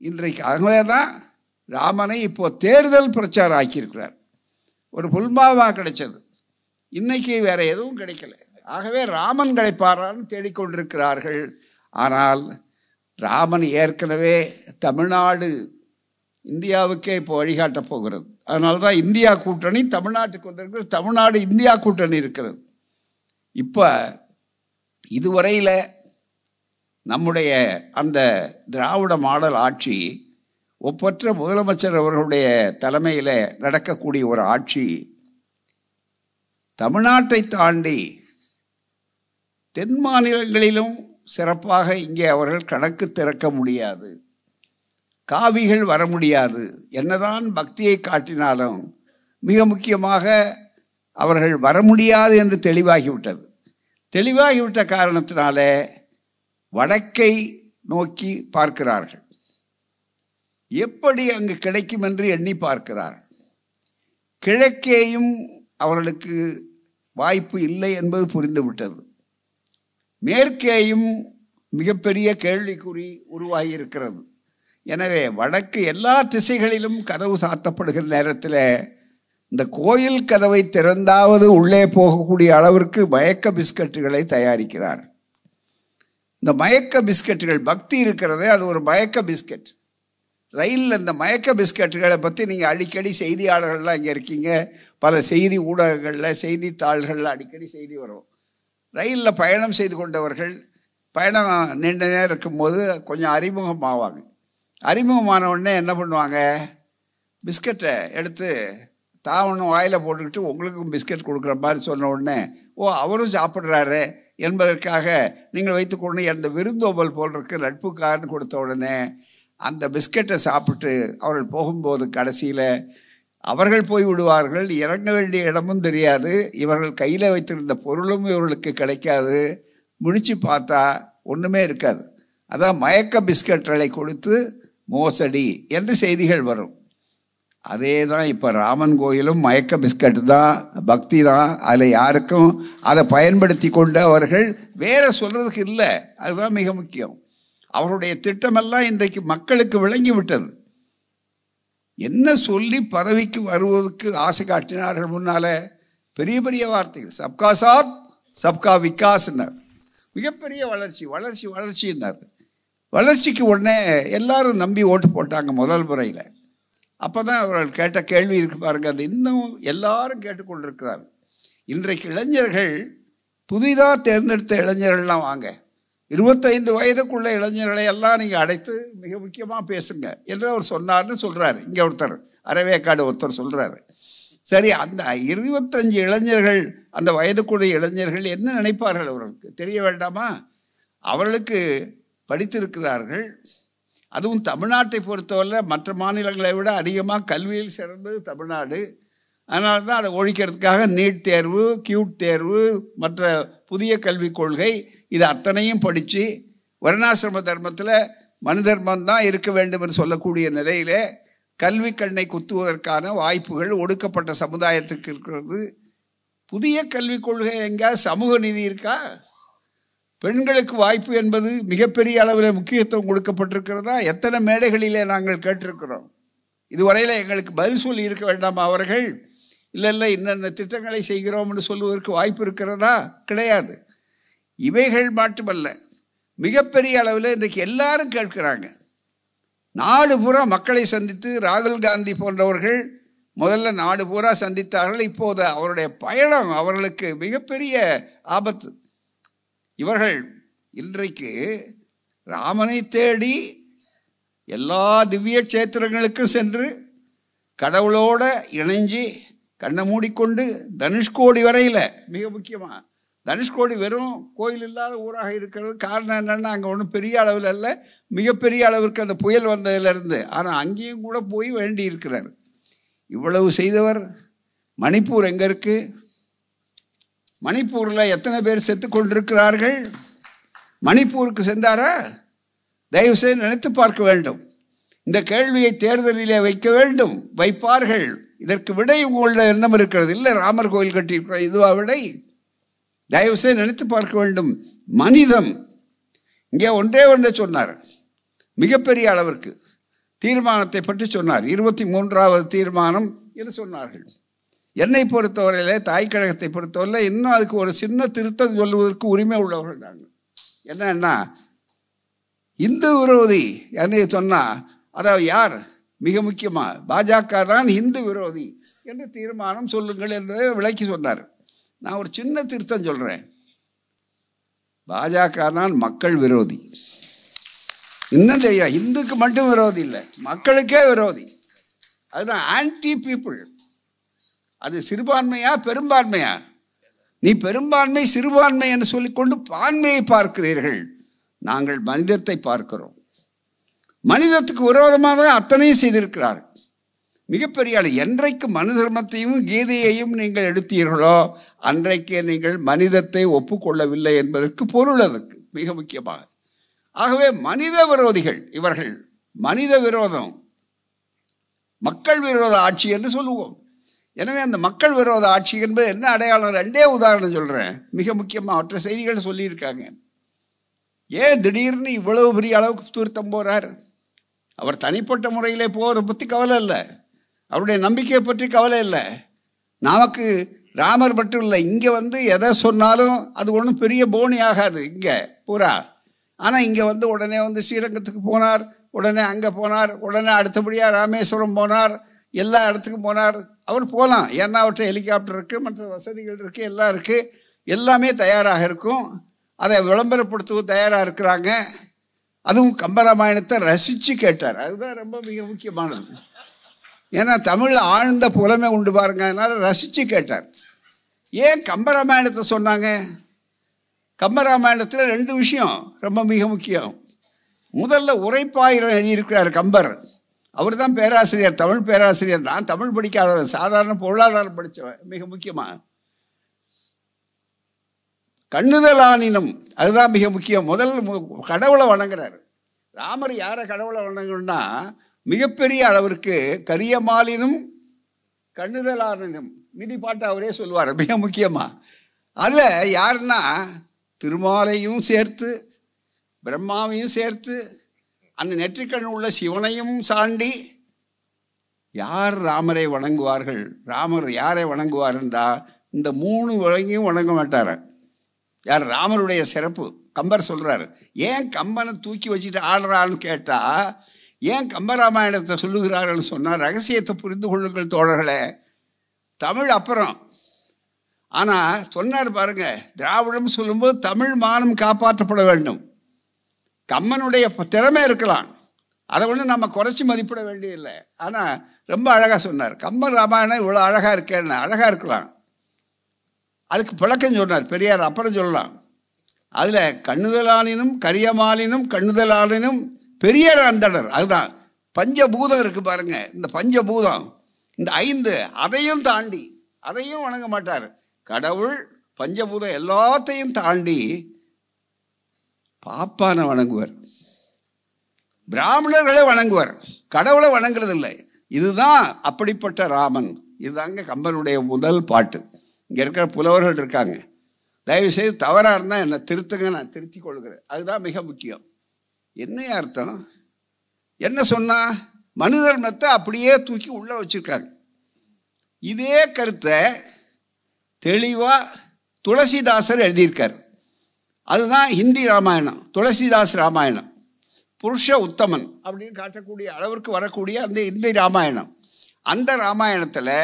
இன்றைக்கு ஆகவே தான் ராமனை இப்போ தேர்தல் பிரச்சாரம் ஆக்கியிருக்கிறார். ஒரு புல்மாவா கிடைச்சது, இன்னைக்கு வேற எதுவும் கிடைக்கல. ஆகவே ராமன் கிடைப்பாரான்னு தேடிக்கொண்டிருக்கிறார்கள். ஆனால் ராமன் ஏற்கனவே தமிழ்நாடு இந்தியாவுக்கே இப்போ வழிகாட்டப் போகிறது. அதனால தான் இந்தியா கூட்டணி தமிழ்நாட்டுக்கு வந்திருக்கிறது. தமிழ்நாடு இந்தியா கூட்டணி இருக்கிறது. இப்போ இதுவரையில் நம்முடைய அந்த திராவிட மாடல் ஆட்சி, ஒப்பற்ற முதலமைச்சர் அவர்களுடைய தலைமையில் நடக்கக்கூடிய ஒரு ஆட்சி, தமிழ்நாட்டை தாண்டி தென் மாநிலங்களிலும் சிறப்பாக இங்கே அவர்கள் கணக்கு திறக்க முடியாது, காவிகள் வர முடியாது. என்னதான் பக்தியை காட்டினாலும் மிக முக்கியமாக அவர்கள் வர முடியாது என்று தெளிவாகிவிட்டது. தெளிவாகிவிட்ட காரணத்தினால வடக்கை நோக்கி பார்க்கிறார்கள். எப்படி அங்கு கிடைக்கும் என்று எண்ணி பார்க்கிறார்கள். கிழக்கேயும் அவர்களுக்கு வாய்ப்பு இல்லை என்பது புரிந்துவிட்டது. மேற்கேயும் மிகப்பெரிய கேள்விக்குறி உருவாகி இருக்கிறது. எனவே வடக்கு எல்லா திசைகளிலும் கதவு சாத்தப்படுகிற நேரத்தில் இந்த கோயில் கதவை திறந்தாவது உள்ளே போகக்கூடிய அளவிற்கு மயக்க பிஸ்கட்டுகளை தயாரிக்கிறார். இந்த மயக்க பிஸ்கட்டுகள், பக்தி இருக்கிறதே அது ஒரு மயக்க பிஸ்கட். ரயிலில் இந்த மயக்க பிஸ்கட்டுகளை பற்றி நீங்கள் அடிக்கடி செய்தியாளர்கள்லாம் இங்கே இருக்கீங்க, பல செய்தி ஊடகங்களில் செய்தித்தாள்களில் அடிக்கடி செய்தி வரும். ரயிலில் பயணம் செய்து கொண்டவர்கள் பயணம் நீண்ட நேரம் இருக்கும்போது கொஞ்சம் அறிமுகமாவாங்க. அறிமுகமான உடனே என்ன பண்ணுவாங்க, பிஸ்கட்டை எடுத்து தாவணும் வாயில் போட்டுக்கிட்டு உங்களுக்கும் பிஸ்கட் கொடுக்குற மாதிரி சொன்ன உடனே, ஓ அவரும் சாப்பிட்றாரு என்பதற்காக நீங்கள் வைத்துக்கொண்டு அந்த விருந்தோம்பல் போல் இருக்கு நட்புக்காரன்னு கொடுத்த உடனே அந்த பிஸ்கட்டை சாப்பிட்டு அவர்கள் போகும்போது கடைசியில் அவர்கள் போய் விடுவார்கள். இறங்க வேண்டிய இடமும் தெரியாது, இவர்கள் கையில் வைத்திருந்த பொருளும் இவர்களுக்கு கிடைக்காது. முடிச்சு பார்த்தா ஒன்றுமே இருக்காது. அதான் மயக்க பிஸ்கட்களை கொடுத்து மோசடி என்று செய்திகள் வரும். அதே தான் இப்போ ராமன் கோயிலும் மயக்க பிஸ்கட் தான், பக்தி தான். அதில் யாருக்கும் அதை பயன்படுத்தி கொண்டு அவர்கள் வேற சொல்கிறதுக்கு இல்லை. அதுதான் மிக முக்கியம். அவருடைய திட்டமெல்லாம் இன்றைக்கு மக்களுக்கு விளங்கி விட்டது. என்ன சொல்லி பதவிக்கு வருவதற்கு ஆசை காட்டினார்கள் முன்னால, பெரிய பெரிய வார்த்தைகள், சப்கா சாத் சப்கா விகாஸ்னார். மிகப்பெரிய வளர்ச்சி வளர்ச்சி வளர்ச்சின்னார். வளர்ச்சிக்கு உடனே எல்லாரும் நம்பி ஓட்டு போட்டாங்க முதல் முறையில். அப்போ தான் அவர்கள் கேட்ட கேள்வி இருக்கு பாருங்க, அது இன்னும் எல்லாரும் கேட்டுக்கொண்டிருக்கிறார். இன்றைக்கு இளைஞர்கள், புதிதாக தேர்ந்தெடுத்த இளைஞர்கள்லாம் வாங்க, 25 வயதுக்குள்ள இளைஞர்களை எல்லாம் நீங்கள் அடைத்து மிக முக்கியமாக பேசுங்க என்று அவர் சொன்னார்னு சொல்கிறாரு. இங்கே ஒருத்தர் அரைவேக்காடு ஒருத்தர் சொல்கிறாரு. சரி, அந்த 25 இளைஞர்கள், அந்த வயதுக்குரிய இளைஞர்கள் என்ன நினைப்பார்கள் அவர்களுக்கு தெரிய வேண்டாமா? அவர்களுக்கு படித்திருக்கிறார்கள். அதுவும் தமிழ்நாட்டை பொறுத்தவரை மற்ற மாநிலங்களை விட அதிகமாக கல்வியில் சிறந்தது தமிழ்நாடு. அதனால தான் அதை ஒழிக்கிறதுக்காக நீட் தேர்வு, கியூட் தேர்வு, மற்ற புதிய கல்விக் கொள்கை, இது அத்தனையும் படித்து வர்ணாசிரம தர்மத்தில் மனு தர்மம் தான் இருக்க வேண்டும் என்று சொல்லக்கூடிய நிலையிலே கல்வி கண்ணை குத்துவதற்கான வாய்ப்புகள் ஒடுக்கப்பட்ட சமுதாயத்துக்கு இருக்கிறது. புதிய கல்விக் கொள்கை எங்கேயாவது சமூக நீதி இருக்கா? பெண்களுக்கு வாய்ப்பு என்பது மிகப்பெரிய அளவில் முக்கியத்துவம் கொடுக்கப்பட்டிருக்கிறதா? எத்தனை மேடைகளிலே நாங்கள் கேட்டிருக்கிறோம். இதுவரையில் எங்களுக்கு பதில் சொல்லி இருக்க வேண்டாமா அவர்கள்? இல்லை இன்னென்ன திட்டங்களை செய்கிறோம்னு சொல்லுவதற்கு வாய்ப்பு இருக்கிறதா? கிடையாது. இவைகள் மட்டுமல்ல, மிகப்பெரிய அளவில் இன்றைக்கு எல்லாரும் கேட்கிறாங்க. நாடு பூரா மக்களை சந்தித்து ராகுல் காந்தி போன்றவர்கள் முதல்ல நாடு பூரா சந்தித்தார்கள். இப்போது அவருடைய பயணம் அவர்களுக்கு மிகப்பெரிய ஆபத்து. இவர்கள் இன்றைக்கு ராமனை தேடி எல்லா திவ்ய கஷேத்திரங்களுக்கும் சென்று கடவுளோட இணைஞ்சி கண்ணை மூடிக்கொண்டு தனுஷ்கோடி வரையில், மிக முக்கியமாக தனுஷ்கோடி வெறும் கோயில் இல்லாத ஊராக இருக்கிறது. காரணம் என்னென்னா, அங்கே ஒன்றும் பெரிய அளவில் இல்லை, மிகப்பெரிய அளவிற்கு அந்த புயல் வந்ததிலிருந்து. ஆனால் அங்கேயும் கூட போய் வேண்டி இருக்கிறார். இவ்வளவு செய்தவர். மணிப்பூர் எங்கே இருக்குது? மணிப்பூரில் எத்தனை பேர் செத்து கொண்டிருக்கிறார்கள்? மணிப்பூருக்கு சென்றாரா? தயவுசெய்து நினைத்து பார்க்க வேண்டும். இந்த கேள்வியை தேர்தலிலே வைக்க வேண்டும். வைப்பார்கள். இதற்கு விடை உங்களோட எண்ணம் இருக்கிறது. இல்லை ராமர் கோயில் கட்டியிருக்கிறோம், இதுவா விடை? தயவுசெய்து நினைத்து பார்க்க வேண்டும். மனிதம் இங்கே ஒன்றே சொன்னார் மிகப்பெரிய அளவிற்கு. தீர்மானத்தை பற்றி சொன்னார். 23வது தீர்மானம் என்று சொன்னார்கள். என்னை பொறுத்தவரையில் தாய் கழகத்தை பொறுத்தவரையில் இன்னும் அதுக்கு ஒரு சின்ன திருத்தம் சொல்லுவதற்கு உரிமை உள்ளவர்கள் நாங்கள். என்னன்னா, இந்து விரோதி என்று சொன்னால் அதாவது யார்? மிக முக்கியமாக பாஜக தான் இந்து விரோதி என்று தீர்மானம் சொல்லுங்கள் என்று விளக்கி சொன்னார். நான் ஒரு சின்ன திருத்தம் சொல்கிறேன். பாஜக தான் மக்கள் விரோதி. இன்னும் தெரியும், இந்துக்கு மட்டும் விரோதி இல்லை, மக்களுக்கே விரோதி. அதுதான் ஆன்டி பீப்புள். அது சிறுபான்மையா பெரும்பான்மையா? நீ பெரும்பான்மை சிறுபான்மை என்று சொல்லிக்கொண்டு பான்மையை பார்க்கிறீர்கள். நாங்கள் மனிதத்தை பார்க்கிறோம். மனிதத்துக்கு விரோதமாக அத்தனையும் செய்திருக்கிறார்கள். மிகப்பெரிய ஆள். என்றைக்கு மனு தர்மத்தையும் கீதையையும் நீங்கள் எடுத்தீர்களோ அன்றைக்கே நீங்கள் மனிதத்தை ஒப்புக்கொள்ளவில்லை என்பதற்கு பொருள் அதுக்கு மிக முக்கியமாக. ஆகவே மனித விரோதிகள் இவர்கள். மனித விரோதம், மக்கள் விரோத ஆட்சி என்று சொல்லுவோம். எனவே அந்த மக்கள் விரோத ஆட்சி என்பது என்ன அடையாளம்? 2 உதாரணம் சொல்கிறேன். மிக முக்கியமாக மற்ற செய்திகள் சொல்லியிருக்காங்க. ஏன் திடீர்னு இவ்வளவு பெரிய அளவுக்கு திருத்தம் போகிறார்? அவர் தனிப்பட்ட முறையிலே போகிறத பற்றி கவலை இல்லை, அவருடைய நம்பிக்கையை பற்றி கவலை இல்லை. நமக்கு ராமர் மட்டும் இல்லை, இங்கே வந்து எதை சொன்னாலும் அது ஒன்றும் பெரிய போனி ஆகாது இங்கே பூரா. ஆனால் இங்கே வந்து உடனே வந்து ஸ்ரீரங்கத்துக்கு போனார், உடனே அங்கே போனார், உடனே அடுத்தபடியாக ராமேஸ்வரம் போனார், எல்லா இடத்துக்கும் போனார். அவர் போகலாம், ஏன்னா அவர்கிட்ட ஹெலிகாப்டர் இருக்குது, மற்ற வசதிகள் இருக்குது, எல்லாம் இருக்குது, எல்லாமே தயாராக இருக்கும். அதை விளம்பரப்படுத்தவும் தயாராக இருக்கிறாங்க. அதுவும் கம்பராமாயணத்தை ரசித்து கேட்டார். அதுதான் ரொம்ப மிக முக்கியமானது. ஏன்னா தமிழ் ஆழ்ந்த புலமை உண்டு பாருங்க, அதனால் ரசித்து கேட்டார். ஏன் கம்பராமாயணத்தை சொன்னாங்க? கம்பராமாயணத்தில் 2 விஷயம் ரொம்ப மிக முக்கியம். முதல்ல உரைப்பாயிரம் எழுதியிருக்கிறார் கம்பர். அவர் தான் பேராசிரியர், தமிழ் பேராசிரியர். நான் தமிழ் படிக்காதவன், சாதாரண பொருளாதாரம் படித்தவன். மிக முக்கியமாக கண்ணுதலானினம், அதுதான் மிக முக்கியம். முதல் கடவுளை வணங்குறார். ராமர் யாரை கடவுளை வணங்கணும்னா மிகப்பெரிய அளவிற்கு கரியமாலினும் கண்ணுதலானினும் மிதி பாட்டு அவரே சொல்லுவார். மிக முக்கியமாக அதில் யாருன்னா திருமாலையும் சேர்த்து பிரம்மாவையும் சேர்த்து அந்த நெற்றிக்கண் உள்ள சிவனையும் சாண்டி யார் ராமரை வணங்குவார்கள்? ராமர் யாரை வணங்குவார் என்றால் இந்த 3 வழங்கியும் வணங்க மாட்டார். யார்? ராமருடைய சிறப்பு கம்பர் சொல்கிறார். ஏன் கம்பனை தூக்கி வச்சுட்டு ஆடுறான்னு கேட்டால், ஏன் கம்பராமாயணத்தை சொல்லுகிறார்கள் சொன்னால், ரகசியத்தை புரிந்து கொள்ளுங்கள் தோழர்களே. தமிழ் அப்புறம், ஆனால் சொன்னார் பாருங்க, திராவிடம் சொல்லும்போது தமிழ் மானம் காப்பாற்றப்பட வேண்டும். கம்பனுடைய திறமை இருக்கலாம், அதை ஒன்றும் நம்ம குறைச்சி மதிப்பிட வேண்டியதில்லை. ஆனால் ரொம்ப அழகாக சொன்னார். கம்பன் ராமாயணம் இவ்வளோ அழகாக இருக்கேன்னு. அழகாக இருக்கலாம், அதுக்கு விளக்கம் சொன்னார் பெரியார். அப்புறம் சொல்லலாம். அதில் கண்ணுதலானினும் கரியமாலினும் கண்ணுதலானினும் பெரியார் அந்தனர். அதுதான் பஞ்சபூதம் இருக்குது பாருங்க. இந்த பஞ்சபூதம், இந்த 5 அதையும் தாண்டி, அதையும் வணங்க மாட்டார். கடவுள் பஞ்சபூதம் எல்லாத்தையும் தாண்டி பாப்பானை வணங்குவார், பிராமணர்களை வணங்குவார், கடவுளை வணங்குறது இல்லை. இதுதான் அப்படிப்பட்ட ராமன். இதுதாங்க கம்பனுடைய முதல் பாட்டு. இங்கே இருக்கிற புலவர்கள் இருக்காங்க, தயவுசெய்து தவறாக இருந்தால் என்னை திருத்துங்க, நான் திருத்தி கொள்கிறேன். அதுதான் மிக முக்கியம். என்ன அர்த்தம்? என்ன சொன்னால் மனு தர்மத்தை அப்படியே தூக்கி உள்ளே வச்சுருக்காங்க. இதே கருத்தை தெளிவாக துளசிதாசர் எழுதியிருக்கார். அதுதான் ஹிந்தி ராமாயணம், துளசிதாஸ் ராமாயணம். புருஷ உத்தமன் அப்படின்னு காட்டக்கூடிய அளவிற்கு வரக்கூடிய அந்த ஹிந்தி ராமாயணம். அந்த ராமாயணத்தில்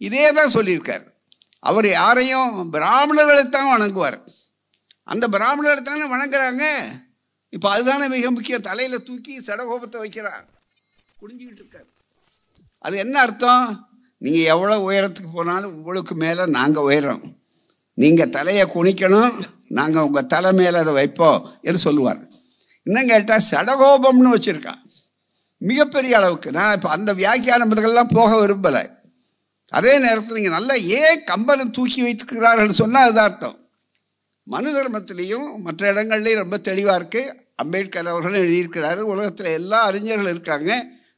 இதே தான் சொல்லியிருக்கார். அவர் யாரையும் பிராமணர்களைத்தான் வணங்குவார். அந்த பிராமணர்களை தானே வணங்குறாங்க. இப்போ அதுதானே மிக முக்கியம். தலையில் தூக்கி சடகோபத்தை வைக்கிறார், குடிஞ்சிக்கிட்டு இருக்கார். அது என்ன அர்த்தம்? நீங்கள் எவ்வளோ உயரத்துக்கு போனாலும் உங்களுக்கு மேலே நாங்கள் உயரோம், நீங்கள் தலையை குனிக்கணும், நாங்கள் உங்கள் தலை மேலே அதை வைப்போம் என்று சொல்லுவார். இன்னும் கேட்டால் சடகோபம்னு வச்சுருக்கான் மிகப்பெரிய அளவுக்கு. நான் இப்போ அந்த வியாக்கியானங்கள்லாம் போக விரும்பலை. அதே நேரத்தில் நீங்கள் நல்லா ஏன் கம்பனை தூக்கி வைத்துக்கிறார்கள் சொன்னால் அதுதான் அர்த்தம். மனு தர்மத்திலையும் மற்ற இடங்கள்லையும் ரொம்ப தெளிவாக இருக்குது. அம்பேத்கர் அவர்களும் எழுதியிருக்கிறாரு. உலகத்தில் எல்லா அறிஞர்களும் இருக்காங்க.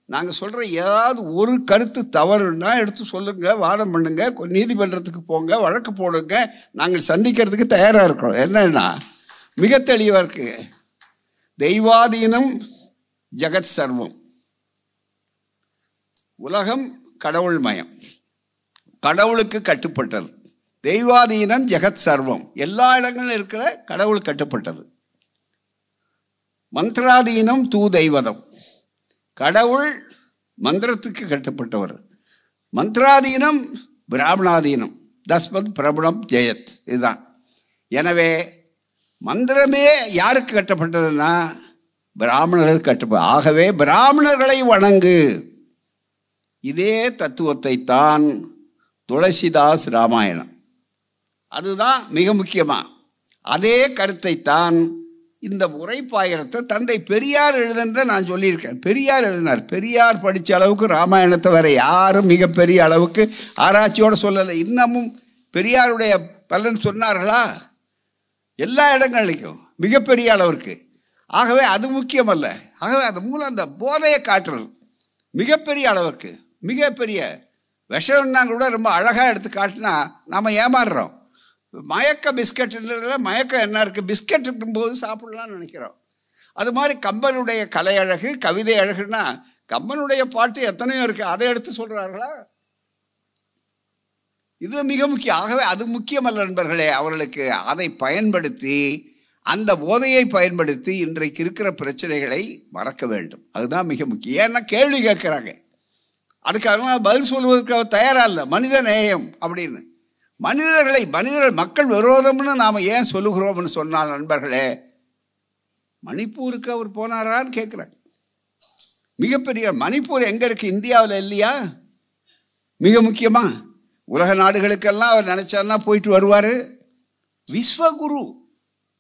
நாங்கள் சொல்கிற ஏதாவது ஒரு கருத்து தவறுன்னா எடுத்து சொல்லுங்கள், வாதம் பண்ணுங்கள், நீதிமன்றத்துக்கு போங்க, வழக்கு போடுங்க, நாங்கள் சந்திக்கிறதுக்கு தயாராக இருக்கிறோம். என்னன்னா மிக தெளிவாக இருக்குது. தெய்வாதீனம் ஜெகத் சர்வம். உலகம் கடவுள் மயம், கடவுளுக்கு கட்டுப்பட்டது. தெய்வாதீனம் ஜெகத் சர்வம், எல்லா இடங்களிலும் இருக்கிற கடவுள் கட்டுப்பட்டது. மந்திராதீனம் தூ தெய்வதம், கடவுள் மந்திரத்துக்கு கட்டுப்பட்டவர். மந்திராதீனம் பிராமணாதீனம், தஸ்மத் பிரபணம் ஜெயத், இதுதான். எனவே மந்திரமே யாருக்கு கட்டப்பட்டதுன்னா பிராமணர்கள் கட்டுப்பட. ஆகவே பிராமணர்களை வணங்கு. இதே தத்துவத்தை தான் துளசிதாஸ் ராமாயணம், அதுதான் மிக முக்கியமாக. அதே கருத்தை தான் இந்த உரைப்பாயிரத்தை தந்தை பெரியார் எழுதுனதை நான் சொல்லியிருக்கேன். பெரியார் எழுதினார். பெரியார் படித்த அளவுக்கு ராமாயணத்தை வேறு யாரும் மிகப்பெரிய அளவுக்கு ஆராய்ச்சியோடு சொல்லலை. இன்னமும் பெரியாருடைய பலன் சொன்னார்களா? எல்லா இடங்கள்லையும் மிகப்பெரிய அளவிற்கு. ஆகவே அது முக்கியமல்ல. ஆகவே அது மூலம் அந்த போதையை காட்டுறது மிகப்பெரிய அளவுக்கு. மிகப்பெரிய விஷம்னா கூட ரொம்ப அழகாக எடுத்து காட்டினா நாம் ஏமாறுறோம். மயக்க பிஸ்கட்டுன்றதுல மயக்கம் என்ன இருக்குது? பிஸ்கட் இருக்கும்போது சாப்பிடலாம்னு நினைக்கிறோம். அது மாதிரி கம்பனுடைய கலை அழகு, கவிதை அழகுன்னா கம்பனுடைய பாட்டு எத்தனையோ இருக்குது, அதை எடுத்து சொல்கிறார்களா? இது மிக முக்கியம். ஆகவே அது முக்கியமல்ல நண்பர்களே. அவர்களுக்கு அதை பயன்படுத்தி, அந்த போதையை பயன்படுத்தி இன்றைக்கு இருக்கிற பிரச்சனைகளை மறக்க வேண்டும். அதுதான் மிக முக்கியம். ஏன்னா கேள்வி கேட்குறாங்க, அதுக்காக பதில் சொல்வதற்கு அவர் தயாராக இல்லை. மனித நேயம் அப்படின்னு மனிதர்கள் மக்கள் விரோதம்னு நாம் ஏன் சொல்லுகிறோம்னு சொன்னால் நண்பர்களே, மணிப்பூருக்கு அவர் போனாரான்னு கேட்குறாங்க. மிகப்பெரிய மணிப்பூர் எங்கே இருக்குது? இந்தியாவில் இல்லையா? மிக முக்கியமாக உலக நாடுகளுக்கெல்லாம் அவர் நினச்சார்னா போயிட்டு வருவார். விஸ்வகுரு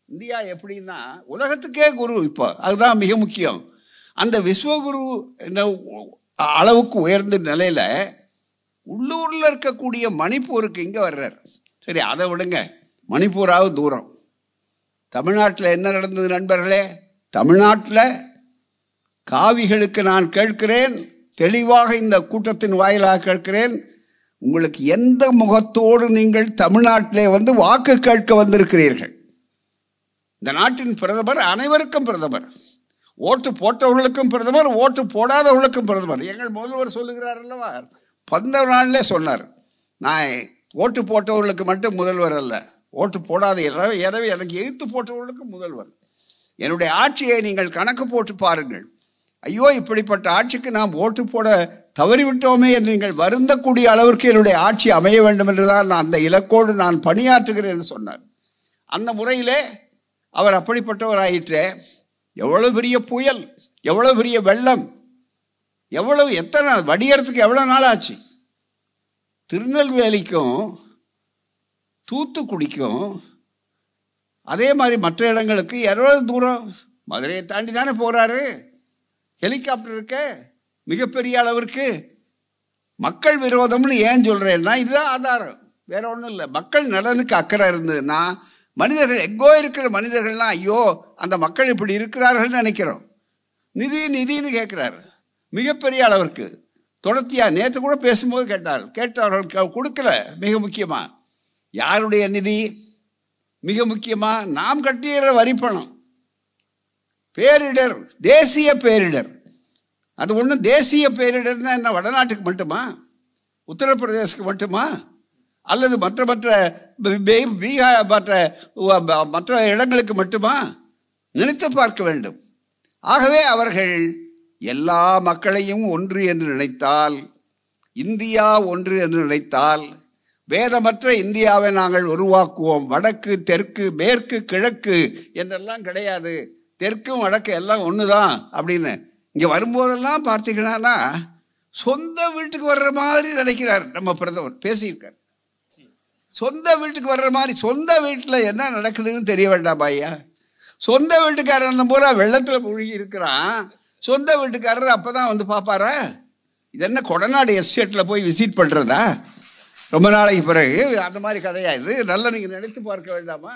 இந்தியா எப்படின்னா உலகத்துக்கே குரு. இப்போ அதுதான் மிக முக்கியம். அந்த விஸ்வகுரு அளவுக்கு உயர்ந்த நிலையில் உள்ளூரில் இருக்கக்கூடிய மணிப்பூருக்கு இங்கே வர்றார். சரி, அதை விடுங்க, மணிப்பூராவது தூரம். தமிழ்நாட்டில் என்ன நடந்தது நண்பர்களே? தமிழ்நாட்டில் காவிகளுக்கு நான் கேட்கிறேன், தெளிவாக இந்த கூட்டத்தின் வாயிலாக கேட்கிறேன், உங்களுக்கு எந்த முகத்தோடு நீங்கள் தமிழ்நாட்டிலே வந்து வாக்கு கேட்க வந்திருக்கிறீர்கள்? இந்த நாட்டின் பிரதமர் அனைவருக்கும் பிரதமர், ஓட்டு போட்டவர்களுக்கும் பிரதமர், ஓட்டு போடாதவர்களுக்கும் பிரதமர். எங்கள் முதல்வர் சொல்லுகிறார் அல்லவா, 15 நாள்லே சொன்னார், நான் ஓட்டு போட்டவர்களுக்கு மட்டும் முதல்வர் அல்ல, ஓட்டு போடாத எனவே எனக்கு எதிர்த்து போட்டவர்களுக்கு முதல்வர். என்னுடைய ஆட்சியை நீங்கள் கணக்கு போட்டு பாருங்கள். ஐயோ, இப்படிப்பட்ட ஆட்சிக்கு நாம் ஓட்டு போட தவறிவிட்டோமே என்று நீங்கள் வருந்தக்கூடிய அளவிற்கு என்னுடைய ஆட்சி அமைய வேண்டும் என்றுதான் நான் அந்த இலக்கோடு நான் பணியாற்றுகிறேன் என்று சொன்னார். அந்த முறையிலே அவர் அப்படிப்பட்டவராயிற்றே. எவ்வளவு பெரிய புயல், எவ்வளவு பெரிய வெள்ளம், எவ்வளவு எத்தனை வடிகிறதுக்கு எவ்வளோ நாள் ஆச்சு. திருநெல்வேலிக்கும் தூத்துக்குடிக்கும் அதே மாதிரி மற்ற இடங்களுக்கு எவ்வளவு தூரம்? மதுரையை தாண்டி தானே போகிறாரு. ஹெலிகாப்டர் இருக்க மிகப்பெரிய அளவிற்கு. மக்கள் விரோதம்னு ஏன் சொல்கிறேன்னா இதுதான் ஆதாரம், வேற ஒன்றும் இல்லை. மக்கள் நலனுக்கு அக்கறை இருந்ததுன்னா, மனிதர்கள் எங்கோ இருக்கிற மனிதர்கள்லாம் ஐயோ அந்த மக்கள் இப்படி இருக்கிறார்கள்னு நினைக்கிறோம். நிதின்னு கேட்குறாரு மிகப்பெரிய அளவிற்கு. தொடர்ச்சியாக நேற்று கூட பேசும்போது கேட்டவர்கள் கொடுக்கல. மிக முக்கியமாக யாருடைய நிதி? மிக முக்கியமாக நாம் கட்டிய வரிப்பணம். பேரிடர், தேசிய பேரிடர். அது ஒன்றும் தேசிய பேரிடர்னா என்ன வடநாட்டுக்கு மட்டுமா, உத்தரப்பிரதேசத்துக்கு மட்டுமா, அல்லது மற்ற பீகார் மற்ற இடங்களுக்கு மட்டுமா? நினைத்து பார்க்க வேண்டும். ஆகவே அவர்கள் எல்லா மக்களையும் ஒன்று என்று நினைத்தால், இந்தியா ஒன்று என்று நினைத்தால், வேதமற்ற இந்தியாவை நாங்கள் உருவாக்குவோம். வடக்கு தெற்கு மேற்கு கிழக்கு என்றெல்லாம் கிடையாது, தெற்கும் வடக்கு எல்லாம் ஒன்று தான் அப்படின்னு இங்கே வரும்போதெல்லாம் பார்த்தீங்கன்னா சொந்த வீட்டுக்கு வர்ற மாதிரி நினைக்கிறார் நம்ம பிரதமர். பேசியிருக்கார் சொந்த வீட்டுக்கு வர்ற மாதிரி. சொந்த வீட்டில் என்ன நடக்குதுன்னு தெரிய வேண்டாம் ஐயா. சொந்த வீட்டுக்காரன் பூரா வெள்ளத்தில் முழுகி இருக்கிறான். சொந்த வீட்டுக்காரர் அப்போ தான் வந்து பார்ப்பாரா? இது என்ன கொடநாடு எஸ்டேட்டில் போய் விசிட் பண்ணுறதா ரொம்ப நாளைக்கு பிறகு? அந்த மாதிரி கதையா இது? நல்லா நீங்கள் நினைத்து பார்க்க வேண்டாமா?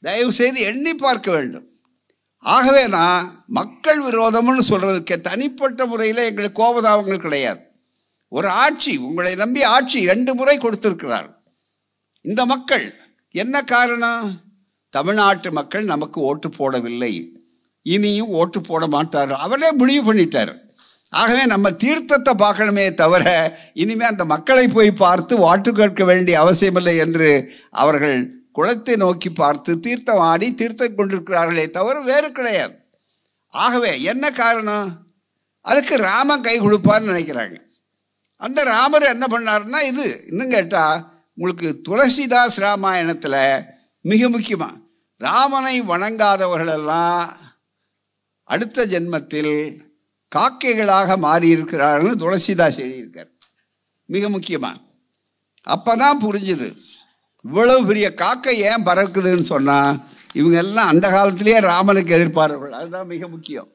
தயவு செய்து எண்ணி பார்க்க வேண்டும். ஆகவே நான் மக்கள் விரோதம்னு சொல்கிறதுக்கு தனிப்பட்ட முறையில் எங்களுக்கு கோபதாபங்கள் கிடையாது. ஒரு ஆட்சி, உங்களை நம்பி ஆட்சி 2 முறை கொடுத்திருக்கிறார் இந்த மக்கள். என்ன காரணம்? தமிழ்நாட்டு மக்கள் நமக்கு ஓட்டு போடவில்லை, இனியும் ஓட்டு போட மாட்டார். அவரே முடிவு பண்ணிட்டார். ஆகவே நம்ம தீர்த்தத்தை பார்க்கணுமே தவிர இனிமே அந்த மக்களை போய் பார்த்து வாட்டு கேட்க வேண்டிய அவசியமில்லை என்று அவர்கள் குளத்தை நோக்கி பார்த்து தீர்த்தம் ஆடி தீர்த்தம் கொண்டிருக்கிறார்களே தவிர வேறு கிடையாது. ஆகவே என்ன காரணம்? அதுக்கு ராமன் கை கொடுப்பார்னு நினைக்கிறாங்க. அந்த ராமர் என்ன பண்ணாருன்னா, இது இன்னும் கேட்டால் உங்களுக்கு துளசிதாஸ் ராமாயணத்தில் மிக முக்கியமாக ராமனை வணங்காதவர்களெல்லாம் அடுத்த ஜென்மத்தில் காக்கைகளாக மாறியிருக்கிறார்கள் துளசிதாஸ் எழுதியிருக்கார். மிக முக்கியமாக அப்போ தான் புரிஞ்சுது இவ்வளவு பெரிய காக்கை ஏன் பறக்குதுன்னு சொன்னால் இவங்க எல்லாம் அந்த காலத்திலேயே ராமனுக்கு எதிர்ப்பார்கள். அதுதான் மிக முக்கியம்.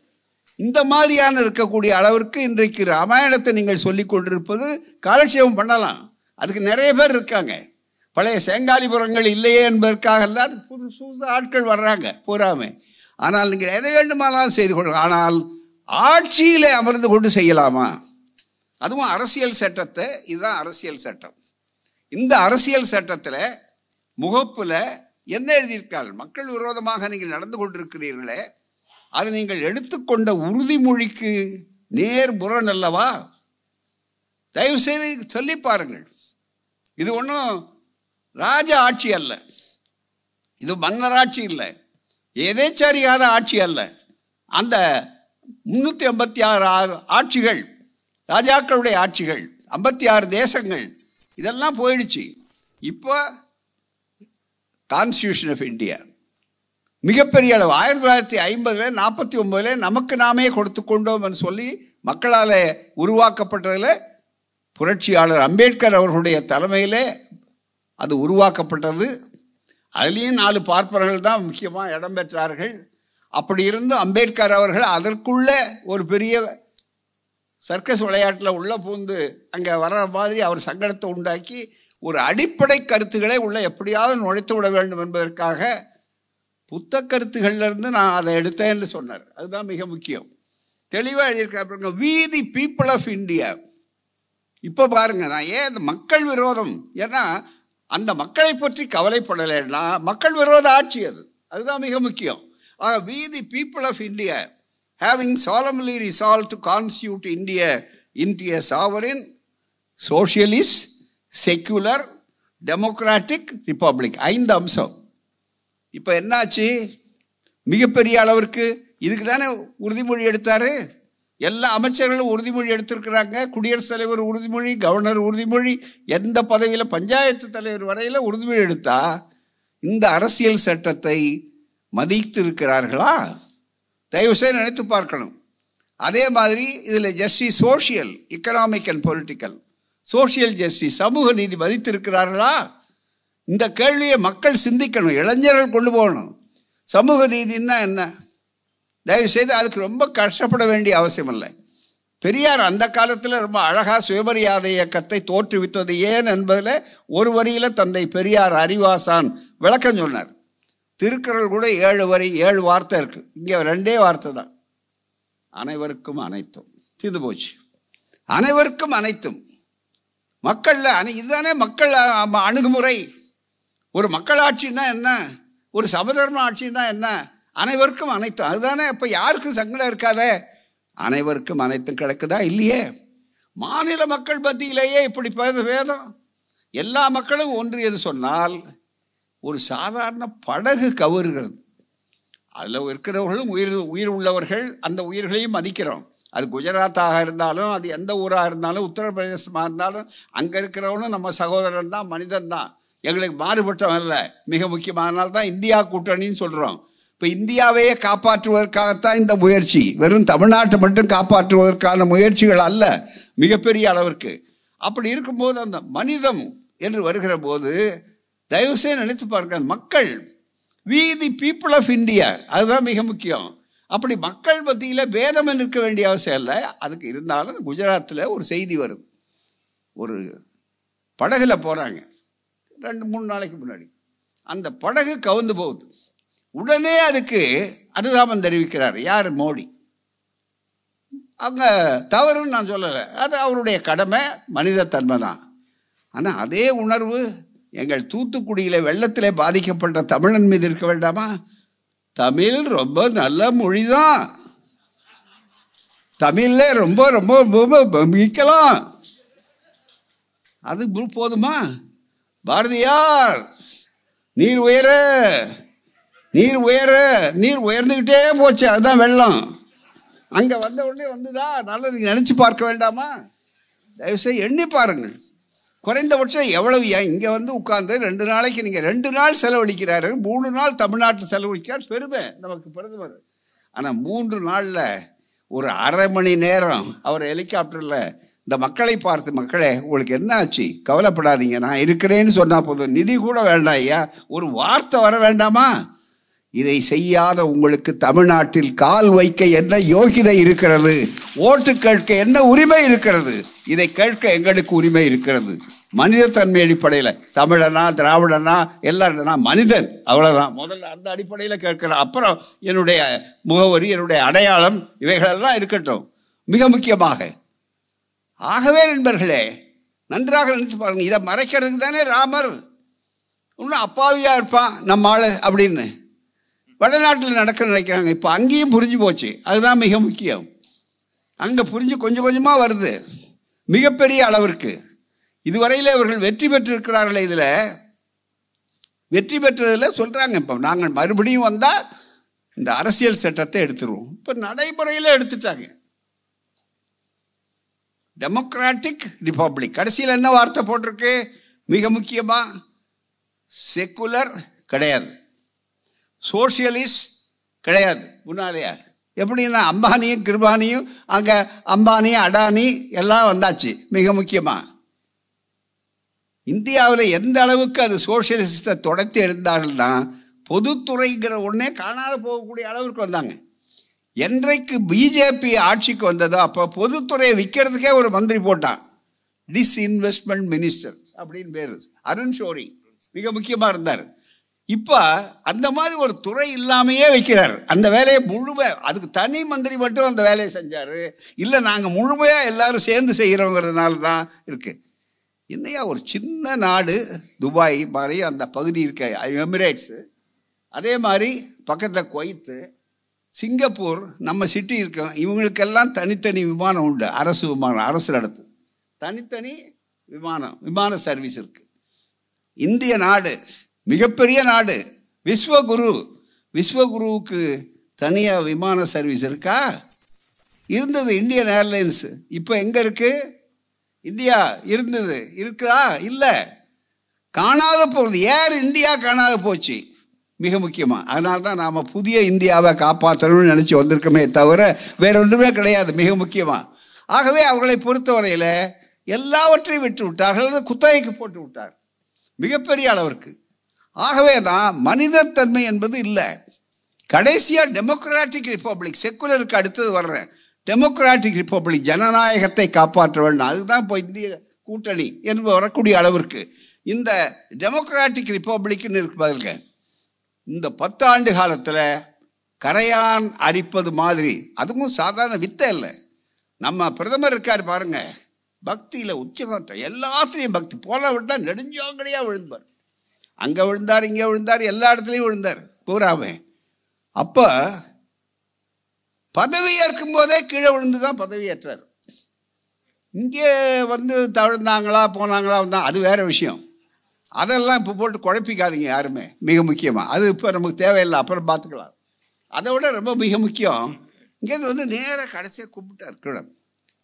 இந்த மாதிரியான இருக்கக்கூடிய அளவிற்கு இன்றைக்கு ராமாயணத்தை நீங்கள் சொல்லி கொண்டிருப்பது காலட்சேபம் பண்ணலாம். அதுக்கு நிறைய பேர் இருக்காங்க. பழைய சேங்காலிபுரங்கள் இல்லையே என்பதற்காக எல்லாம் புது ஆட்கள் வர்றாங்க பூராமே. ஆனால் நீங்கள் எதை வேண்டுமானாலும் செய்து கொள்ளுங்கள். ஆனால் ஆட்சியில் அமர்ந்து கொண்டு செய்யலாமா? அதுவும் அரசியல் சட்டத்தை, இதுதான் அரசியல் சட்டம். இந்த அரசியல் சட்டத்தில் முகப்பில் என்ன எழுதியிருக்கார்கள்? மக்கள் விரோதமாக நீங்கள் நடந்து கொண்டிருக்கிறீர்களே, அது நீங்கள் எடுத்துக்கொண்ட உறுதிமொழிக்கு நேர் முரண் அல்லவா? தயவு செய்து சொல்லி பாருங்கள். இது ஒன்றும் ராஜ ஆட்சி அல்ல, இது மன்னராட்சி இல்லை, எதேச்சரியாத ஆட்சி அல்ல. அந்த 356 ஆட்சிகள் ராஜாக்களுடைய ஆட்சிகள், 56 தேசங்கள், இதெல்லாம் போயிடுச்சு. இப்போ கான்ஸ்டியூஷன் ஆஃப் இந்தியா மிகப்பெரிய அளவு 1950 49 நமக்கு நாமே கொடுத்து கொண்டோம் என்று சொல்லி மக்களால் உருவாக்கப்பட்டதில் புரட்சியாளர் அம்பேத்கர் அவர்களுடைய தலைமையில் அது உருவாக்கப்பட்டது. அதுலேயும் 4 பார்ப்பனர்கள் தான் முக்கியமாக இடம்பெற்றார்கள். அப்படி இருந்து அம்பேத்கர் அவர்கள் அதற்குள்ளே ஒரு பெரிய சர்க்கஸ் விளையாட்டில் உள்ளே பூந்து அங்கே வர்ற மாதிரி அவர் சங்கடத்தை உண்டாக்கி ஒரு அடிப்படை கருத்துக்களை உள்ளே எப்படியாவது நுழைத்து விட வேண்டும் என்பதற்காக புத்த கருத்துகளிலிருந்து நான் அதை எடுத்தேன்னு சொன்னார். அதுதான் மிக முக்கியம். தெளிவாக எழுதியிருக்காங்க, we the people of India. இப்போ பாருங்கள், நான் ஏன் அந்த மக்கள் விரோதம், ஏன்னா அந்த மக்களை பற்றி கவலைப்படலைன்னா மக்கள் விரோத ஆட்சி அது, அதுதான் மிக முக்கியம். We the people of India having solemnly resolved to constitute India into a sovereign, socialist, secular, democratic republic. 5 அம்சம். இப்போ என்னாச்சு? மிகப்பெரிய அளவிற்கு இதுக்கு தானே உறுதிமொழி எடுத்தார். எல்லா அமைச்சர்களும் உறுதிமொழி எடுத்திருக்கிறாங்க. குடியரசுத் தலைவர் உறுதிமொழி, கவர்னர் உறுதிமொழி, எந்த பதவியில் பஞ்சாயத்து தலைவர் வரையில் உறுதிமொழி எடுத்தா இந்த அரசியல் சட்டத்தை மதித்து இருக்கிறார்களா? தயவுசெய்து நினைத்து பார்க்கணும். அதே மாதிரி இதில் justice, social, economic and political, social justice, சமூக நீதி மதித்திருக்கிறார்களா? இந்த கேள்வியை மக்கள் சிந்திக்கணும், இளைஞர்கள் கொண்டு போகணும். சமூக நீதினா என்ன? தயவுசெய்து அதுக்கு ரொம்ப கஷ்டப்பட வேண்டிய அவசியம் இல்லை. பெரியார் அந்த காலத்தில் ரொம்ப அழகாக சுயமரியாதை இயக்கத்தை தோற்றுவித்தது ஏன் என்பதில் ஒரு வரியில் தந்தை பெரியார் அறிவாசான் விளக்கம் சொன்னார். திருக்குறள் கூட 7 வரி 7 வார்த்தை இருக்குது. இங்கே 2 வார்த்தை தான். அனைவருக்கும் அனைத்தும் தீர்ந்து போச்சு. அனைவருக்கும் அனைத்தும் மக்களில் இதுதானே மக்கள் அணுகுமுறை. ஒரு மக்களாட்சின்னா என்ன, ஒரு சமதர்ம ஆட்சின்னா என்ன? அனைவருக்கும் அனைத்தும், அதுதானே. இப்போ யாருக்கும் சங்கடம் இருக்காத, அனைவருக்கும் அனைத்தும் கிடக்குதா? இல்லையே. மாநில மக்கள் மத்தியிலேயே இப்படி வேதம் எல்லா மக்களும் ஒன்றியது சொன்னால் ஒரு சாதாரண படகு கவுறுகிறது. அதில் இருக்கிறவர்களும் உயிர் உள்ளவர்கள், அந்த உயிர்களையும் மதிக்கிறோம். அது குஜராத்தாக இருந்தாலும், அது எந்த ஊராக இருந்தாலும், உத்தரப்பிரதேசமாக இருந்தாலும், அங்கே இருக்கிறவனும் நம்ம சகோதரன் தான், மனிதன் தான், எங்களுக்கு மாறுபட்டவன் இல்லை. மிக முக்கியமானால் தான் இந்தியா கூட்டணின்னு சொல்கிறோம். இப்போ இந்தியாவையே காப்பாற்றுவதற்காகத்தான் இந்த முயற்சி. வெறும் தமிழ்நாட்டை மட்டும் காப்பாற்றுவதற்கான முயற்சிகள் அல்ல, மிகப்பெரிய அளவிற்கு. அப்படி இருக்கும்போது அந்த மனிதம் என்று வருகிற போது தயவுசெய்து நினைத்து பாருங்க, மக்கள், we the people of India, அதுதான் மிக முக்கியம். அப்படி மக்கள் மத்தியில் பேதம் இருக்க வேண்டிய அவசியம் இல்லை. அதுக்கு இருந்தாலும் குஜராத்தில் ஒரு செய்தி வருது. ஒரு படகுல போகிறாங்க 2-3 நாளைக்கு முன்னாடி. அந்த படகு கவுந்து போகுது. உடனே அதுக்கு அனுதாபம் தெரிவிக்கிறார் யார்? மோடி. அவங்க தவறுன்னு நான் சொல்லலை, அது அவருடைய கடமை, மனித தன்மை தான். ஆனால் அதே உணர்வு எங்கள் தூத்துக்குடியில் வெள்ளத்தில் பாதிக்கப்பட்ட தமிழன் மீது இருக்க வேண்டாமா? தமிழ் ரொம்ப நல்ல மொழி தான், தமிழ்ல ரொம்ப ரொம்ப ரொம்ப மிக்கலாம். அது போதுமா? பாரதியார் நீர் உயர நீர் உயர நீர் உயர்ந்துகிட்டே போச்சு, அதுதான் வெள்ளம். அங்க வந்த உடனே வந்துதா? நல்லது நினைச்சு பார்க்க வேண்டாமா? தயவுசெய்து எண்ணி பாருங்கள். குறைந்தபட்சம் எவ்வளவு இங்கே வந்து உட்கார்ந்து 2 நாளைக்கு நீங்கள் 2 நாள் செலவழிக்கிறாரு, 3 நாள் தமிழ்நாட்டில் செலவழிக்கிறார், பெருமை நமக்கு பிரதமர். ஆனால் 3 நாளில் ஒரு அரை மணி நேரம் அவர் ஹெலிகாப்டரில் இந்த மக்களை பார்த்து, மக்களே உங்களுக்கு என்ன ஆச்சு, கவலைப்படாதீங்க, நான் இருக்கிறேன்னு சொன்னால் போதும், நிதி கூட வேண்டாம் ஐயா, ஒரு வார்த்தை வர வேண்டாமா? இதை செய்யாத உங்களுக்கு தமிழ்நாட்டில் கால் வைக்க என்ன யோகிதை இருக்கிறது? ஓட்டு கேட்க என்ன உரிமை இருக்கிறது? இதை கேட்க எங்களுக்கு உரிமை இருக்கிறது. மனிதத்தன்மை அடிப்படையில், தமிழனா திராவிடனா எல்லாருனா மனிதன், அவ்வளோதான். முதல்ல அந்த அடிப்படையில் கேட்கிறேன். அப்புறம் என்னுடைய முகவரி, என்னுடைய அடையாளம், இவைகளெல்லாம் இருக்கட்டும். மிக முக்கியமாக, ஆகவே நண்பர்களே, நன்றாக நினைச்சு பாருங்க, இதை மறைக்கிறதுக்கு தானே ராமர் இன்னும் அப்பாவியா இருப்பான் நம்ம ஆளு அப்படின்னு வடநாட்டில் நடக்க நினைக்கிறாங்க. இப்போ அங்கேயும் புரிஞ்சு போச்சு, அதுதான் மிக முக்கியம். அங்கே புரிஞ்சு கொஞ்சம் கொஞ்சமாக வருது மிகப்பெரிய அளவிற்கு. இதுவரையில் இவர்கள் வெற்றி பெற்றிருக்கிறார்கள். இதில் வெற்றி பெற்றதில் சொல்கிறாங்க, இப்போ நாங்கள் மறுபடியும் வந்தால் இந்த அரசியல் சட்டத்தை எடுத்துருவோம். இப்போ நடைமுறையில் எடுத்துட்டாங்க. டெமோக்ராட்டிக் ரிப்பப்ளிக், கடைசியில் என்ன வார்த்தை போட்டிருக்கு மிக முக்கியமாக? செக்குலர் கிடையாது, சோசியலிஸ்ட் கிடையாது. முன்னாலேயா எப்படின்னா அம்பானியும் கிருபானியும், அங்கே அம்பானி அடானி எல்லாம் வந்தாச்சு. மிக முக்கியமாக இந்தியாவில் எந்த அளவுக்கு அது சோசியலிஸ்டை தொடர்த்தி இருந்தார்கள்னா, பொதுத்துறைங்கிற ஒன்றே காணாத போகக்கூடிய அளவுக்கு வந்தாங்க. என்றைக்கு பிஜேபி ஆட்சிக்கு வந்ததோ அப்போ பொதுத்துறையை விற்கிறதுக்கே ஒரு மந்திரி போட்டான், டிஸ்இன்வெஸ்ட்மெண்ட் மினிஸ்டர் அப்படின்னு பேர், அருண் ஷோரி மிக முக்கியமாக இருந்தார். இப்போ அந்த மாதிரி ஒரு துறை இல்லாமையே வைக்கிறார். அந்த வேலையை முழுமையாக, அதுக்கு தனி மந்திரி மட்டும் அந்த வேலையை செஞ்சார். இல்லை நாங்கள் முழுமையாக எல்லாரும் சேர்ந்து செய்கிறோங்கிறதுனால தான் இருக்குது. என்னையா ஒரு சின்ன நாடு துபாய் மாதிரி அந்த பகுதி இருக்க எமிரேட்ஸு, அதே மாதிரி பக்கத்தில் குவைத்து, சிங்கப்பூர், நம்ம சிட்டி இருக்கோம், இவங்களுக்கெல்லாம் தனித்தனி விமானம் உண்டு. அரசு விமானம், அரசு நடத்து தனித்தனி விமான சர்வீஸ் இருக்குது. இந்திய நாடு மிகப்பெரிய நாடு, விஸ்வகுருவுக்கு தனியாக விமான சர்வீஸ் இருக்கா? இருந்தது இந்தியன் ஏர்லைன்ஸ். இப்போ எங்கே இருக்கு? இந்தியா இருந்தது, இருக்குதா? இல்லை, காணாத போகிறது. ஏர் இந்தியா காணாத போச்சு மிக முக்கியமாக. அதனால தான் நாம் புதிய இந்தியாவை காப்பாற்றணும்னு நினச்சி வந்திருக்கோமே தவிர வேற ஒன்றுமே கிடையாது மிக முக்கியமாக. ஆகவே அவர்களை பொறுத்தவரையில் எல்லாவற்றையும் விட்டு விட்டார்கள், குத்தகைக்கு போட்டு விட்டார் மிகப்பெரிய அளவிற்கு. ஆகவே தான் மனிதத்தன்மை என்பது இல்லை. கடைசியாக டெமோக்ராட்டிக் ரிப்பப்ளிக், செக்குலருக்கு அடுத்தது வர்றேன், டெமோக்ராட்டிக் ரிப்பப்ளிக், ஜனநாயகத்தை காப்பாற்ற வேண்டும். அதுதான் இப்போ இந்திய கூட்டணி என்று வரக்கூடிய அளவிற்கு இந்த டெமோக்ராட்டிக் ரிப்பப்ளிக்னு இருக்கு. பதிலுங்க இந்த 10 ஆண்டு காலத்தில் கரையான் அரிப்பது மாதிரி, அதுவும் சாதாரண வித்தை இல்லை. நம்ம பிரதமர் இருக்கார் பாருங்க, பக்தியில் உச்சகட்டம், எல்லாத்துலேயும் பக்தி. போன விட்டால் நெடுஞ்சாங்கடியாக விழுந்தார், அங்கே விழுந்தார், இங்கே விழுந்தார், எல்லா இடத்துலையும் விழுந்தார் பூராமே. அப்போ பதவி ஏற்கும் போதே கீழே விழுந்து தான் பதவி ஏற்றார். இங்கே வந்து தவிழ்ந்தாங்களா போனாங்களா வந்தாங்க, அது வேற விஷயம். அதெல்லாம் இப்போ போட்டு குழப்பிக்காதீங்க யாருமே மிக முக்கியமாக. அது இப்போ நமக்கு தேவையில்லை, அப்புறம் பார்த்துக்கலாம். அதை விட ரொம்ப மிக முக்கியம், இங்கேருந்து வந்து நேராக கடைசியாக கூப்பிட்டார் கீழே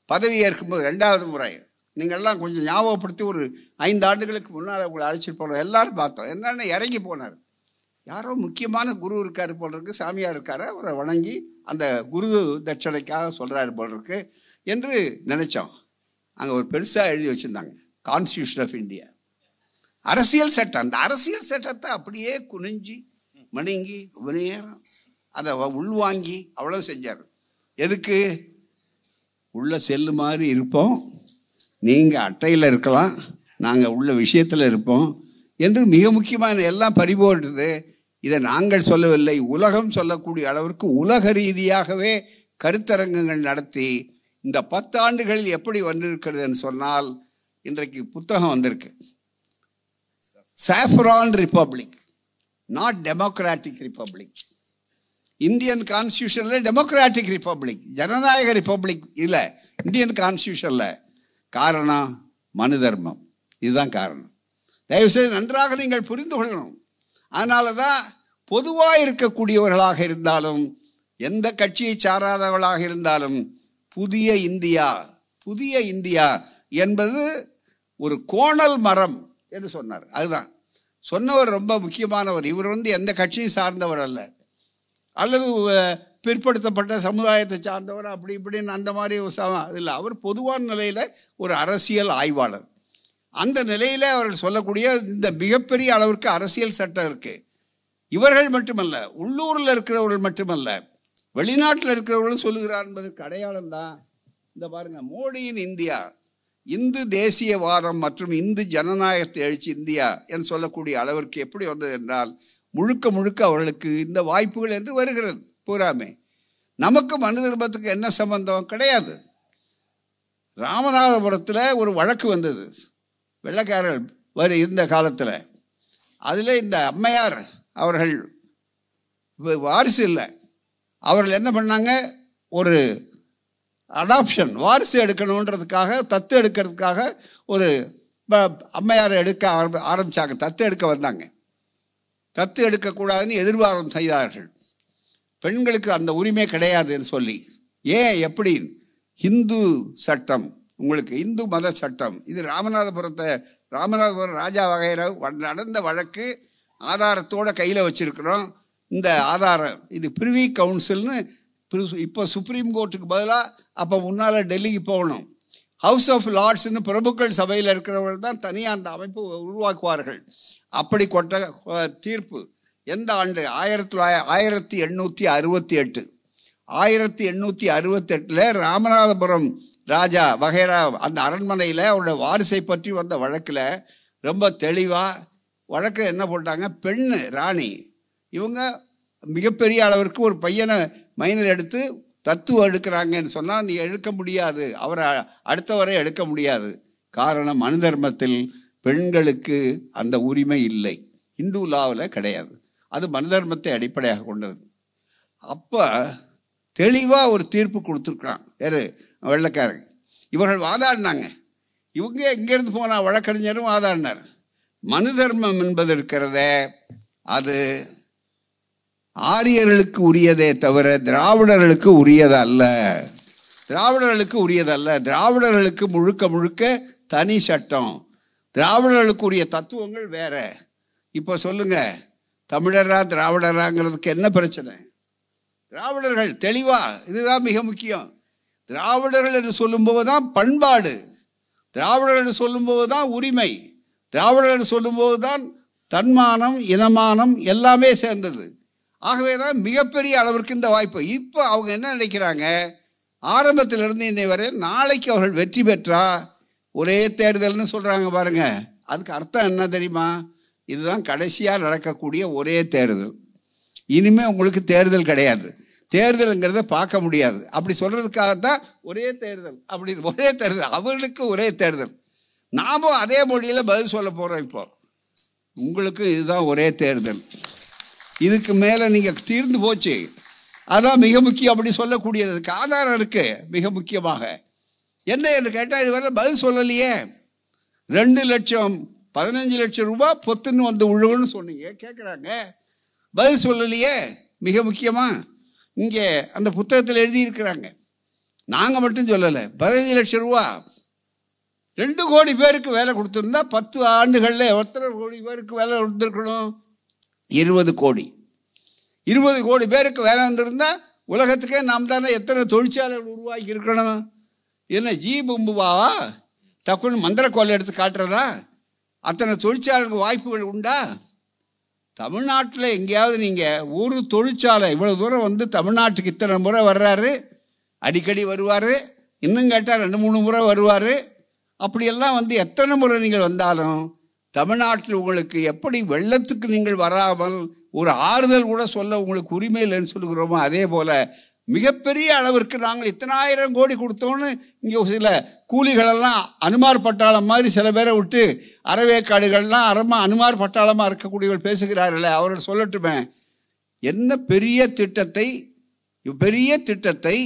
பதவி ஏற்கும்போது 2வது முறை. நீங்கள்லாம் கொஞ்சம் ஞாபகப்படுத்தி, ஒரு 5 ஆண்டுகளுக்கு முன்னால் உங்களை அழைச்சிட்டு போனோம், எல்லாரும் பார்த்தோம். என்னென்ன இறங்கி போனார், யாரோ முக்கியமான குரு இருக்கார் போல் இருக்கு, சாமியார் இருக்காரு, அவரை வணங்கி அந்த குரு தட்சணைக்காக சொல்கிறாரு போல் இருக்கு என்று நினச்சோம். அங்கே ஒரு பெருசாக எழுதி வச்சுருந்தாங்க, கான்ஸ்டியூஷன் ஆஃப் இந்தியா, அரசியல் சட்டம். அந்த அரசியல் சட்டத்தை அப்படியே குனிஞ்சி மணிங்கி ரொம்ப நேரம் அதை உள்வாங்கி அவ்வளோ செஞ்சார். எதுக்கு? உள்ள செல்லு மாதிரி இருப்போம், நீங்கள் அட்டையில் இருக்கலாம், நாங்கள் உள்ள விஷயத்தில் இருப்போம் என்று மிக முக்கியமான எல்லாம் பறிபோடுறது. இதை நாங்கள் சொல்லவில்லை, உலகம் சொல்லக்கூடிய அளவிற்கு உலக ரீதியாகவே கருத்தரங்கங்கள் நடத்தி இந்த 10 ஆண்டுகளில் எப்படி வந்திருக்கிறதுன்னு சொன்னால், இன்றைக்கு புத்தகம் வந்திருக்கு, saffron republic, not democratic republic. Indian கான்ஸ்டியூஷனில் டெமோக்ராட்டிக் ரிப்பப்ளிக், ஜனநாயக ரிப்பப்ளிக் இல்லை இந்தியன் கான்ஸ்டியூஷனில். காரணம் மனு தர்மம். இதுதான் காரணம். தயவுசெய்து நன்றாக நீங்கள் புரிந்து கொள்ளணும். அதனால தான் பொதுவாக இருக்கக்கூடியவர்களாக இருந்தாலும் எந்த கட்சியை சாராதவர்களாக இருந்தாலும் புதிய இந்தியா என்பது ஒரு கோணல் மரம் என்று சொன்னார். அதுதான் சொன்னவர் ரொம்ப முக்கியமானவர். இவர் எந்த கட்சியை சார்ந்தவர் அல்ல, அல்லது பிற்படுத்தப்பட்ட சமுதாயத்தை சார்ந்தவர் அப்படி இப்படின்னு அந்த மாதிரி இல்லை. அவர் பொதுவான நிலையில் ஒரு அரசியல் ஆய்வாளர். அந்த நிலையில் அவர்கள் சொல்லக்கூடிய இந்த மிகப்பெரிய அளவிற்கு அரசியல் சட்டம் இருக்குது. இவர்கள் மட்டுமல்ல, உள்ளூரில் இருக்கிறவர்கள் மட்டுமல்ல, வெளிநாட்டில் இருக்கிறவர்களும் சொல்லுகிறார் என்பதற்கு அடையாளம் தான் இந்த பாருங்க, மோடியின் இந்தியா, இந்து தேசியவாதம் மற்றும் இந்து ஜனநாயகத்தை எழுச்சி இந்தியா என்று சொல்லக்கூடிய அளவிற்கு எப்படி வந்தது என்றால், முழுக்க அவர்களுக்கு இந்த வாய்ப்புகள் என்று வருகிறது பூராமே. நமக்கு மனு தர்மத்துக்கு என்ன சம்பந்தம்? கிடையாது. ராமநாதபுரத்தில் ஒரு வழக்கு வந்தது, வெள்ளைக்காரர்கள் இருந்த காலத்தில். அதில் இந்த அம்மையார் அவர்கள் வாரிசு இல்லை. அவர்கள் என்ன பண்ணாங்க, ஒரு அடாப்ஷன் வாரிசு எடுக்கணுன்றதுக்காக, தத்து எடுக்கிறதுக்காக ஒரு அம்மையாரை எடுக்க ஆரம்பித்தாங்க. தத்து எடுக்க வந்தாங்க. தத்து எடுக்கக்கூடாதுன்னு எதிர்வாதம் செய்தார்கள். பெண்களுக்கு அந்த உரிமை கிடையாதுன்னு சொல்லி. ஏன் எப்படி? இந்து சட்டம், உங்களுக்கு இந்து மத சட்டம். இது ராமநாதபுரம் ராஜா வகைரா நடந்த வழக்கு. ஆதாரத்தோடு கையில் வச்சுருக்கிறோம். இந்த ஆதாரம் இது பிரிவி கவுன்சில்னு இப்போ சுப்ரீம் கோர்ட்டுக்கு பதிலாக அப்போ முன்னால் டெல்லிக்கு போகணும். ஹவுஸ் ஆஃப் லார்ட்ஸ்னு பிரபுக்கள் சபையில் இருக்கிறவர்கள் தான் தனியாக அந்த அமைப்பு உருவாக்குவார்கள். அப்படி கொட்ட தீர்ப்பு எந்த ஆண்டு? 1868. 1868 ராமநாதபுரம் ராஜா வகைரா அந்த அரண்மனையில் அவருடைய வாரிசை பற்றி வந்த வழக்கில் ரொம்ப தெளிவாக வழக்கு என்ன போட்டாங்க, பெண்ணு ராணி இவங்க மிகப்பெரிய அளவிற்கு ஒரு பையனை மைனர் எடுத்து தத்துவம் எடுக்கிறாங்கன்னு சொன்னால் நீ எடுக்க முடியாது, அவரை அடுத்தவரை எடுக்க முடியாது. காரணம், மனு தர்மத்தில் பெண்களுக்கு அந்த உரிமை இல்லை, இந்து லாவில் கிடையாது. அது மனு தர்மத்தை அடிப்படையாக கொண்டது. அப்போ தெளிவாக ஒரு தீர்ப்பு கொடுத்துருக்குறான் யார்? வெள்ளைக்காரங்க. இவர்கள் வாதாடினாங்க. இவங்க எங்கேருந்து போனால் வழக்கறிஞரும் வாதாடினார். மனு தர்மம் என்பது இருக்கிறத அது ஆரியர்களுக்கு உரியதே தவிர திராவிடர்களுக்கு உரியதல்ல. திராவிடர்களுக்கு முழுக்க தனி சட்டம். திராவிடர்களுக்கு உரிய தத்துவங்கள் வேற. இப்போ சொல்லுங்க, தமிழரா திராவிடராங்கிறதுக்கு என்ன பிரச்சனை? திராவிடர்கள் தெளிவா, இதுதான் மிக முக்கியம். திராவிடர்கள் என்று சொல்லும்போது தான் பண்பாடு, திராவிடர்கள் என்று சொல்லும்போது தான் உரிமை, திராவிடர்கள் சொல்லும்போது தான் தன்மானம் இனமானம் எல்லாமே சேர்ந்தது. ஆகவே தான் மிகப்பெரிய அளவிற்கு இந்த வாய்ப்பு. இப்போ அவங்க என்ன நினைக்கிறாங்க, ஆரம்பத்திலிருந்து இன்னை வரை நாளைக்கு அவர்கள் வெற்றி பெற்றா ஒரே தேர்தல்னு சொல்கிறாங்க பாருங்க. அதுக்கு அர்த்தம் என்ன தெரியுமா? இதுதான் கடைசியாக நடக்கக்கூடிய ஒரே தேர்தல். இனிமேல் உங்களுக்கு தேர்தல் கிடையாது, தேர்தலுங்கிறத பார்க்க முடியாது. அப்படி சொல்கிறதுக்காகத்தான் ஒரே தேர்தல். அப்படி ஒரே தேர்தல், அவர்களுக்கு ஒரே தேர்தல். நாமும் அதே மொழியில் பதில் சொல்ல போகிறோம். இப்போ உங்களுக்கு இதுதான் ஒரே தேர்தல், இதுக்கு மேலே நீங்கள் தீர்ந்து போச்சு. அதான் மிக முக்கியம். அப்படி சொல்லக்கூடியதுக்கு ஆதாரம் இருக்குது. மிக முக்கியமாக என்ன என்று கேட்டால், இதுவரை பதில் சொல்லலையே. 2 லட்சம் 15 லட்சம் ரூபாய் பொத்துன்னு வந்து உழுவுன்னு சொன்னீங்க, கேட்குறாங்க, பதில் சொல்லலையே. மிக முக்கியமாக இங்கே அந்த புத்தகத்தில் எழுதியிருக்கிறாங்க. நாங்கள் மட்டும் சொல்லலை, 15 லட்சம் ரூபா 2 கோடி பேருக்கு வேலை கொடுத்துருந்தா 10 ஆண்டுகளில் எத்தனை கோடி பேருக்கு வேலை கொடுத்துருக்கணும்? 20 கோடி. 20 கோடி பேருக்கு வேலை வந்திருந்தால் உலகத்துக்கே நாம் தானே எத்தனை தொழிற்சாலைகள் உருவாக்கி இருக்கணும்? என்ன ஜி பும்புவாவா தப்புன்னு மந்திர கோலை எடுத்து காட்டுறதா? அத்தனை தொழிற்சாலைகளுக்கு வாய்ப்புகள் உண்டா? தமிழ்நாட்டில் எங்கேயாவது நீங்கள் ஒரு தொழிற்சாலை இவ்வளோ தூரம் வந்து தமிழ்நாட்டுக்கு இத்தனை முறை வர்றாரு, அடிக்கடி வருவார், இன்னும் கேட்டால் 2-3 முறை வருவார். அப்படியெல்லாம் வந்து எத்தனை முறை நீங்கள் வந்தாலும் தமிழ்நாட்டில் உங்களுக்கு எப்படி வெள்ளத்துக்கு நீங்கள் வராமல் ஒரு ஆறுதல் கூட சொல்ல உங்களுக்கு உரிமை இல்லைன்னு சொல்லுகிறோமோ, அதே போல் மிகப்பெரிய அளவிற்கு நாங்கள் இத்தனை 1000 கோடி கொடுத்தோன்னு இங்கே சில கூலிகளெல்லாம் அனுமார் பட்டாளம் மாதிரி சில பேரை விட்டு அறவேக்காடுகள்லாம் அனுமார் பட்டாளமாக இருக்கக்கூடியவர்கள் பேசுகிறார்களே, அவர்கள் சொல்லட்டுமே, என்ன பெரிய திட்டத்தை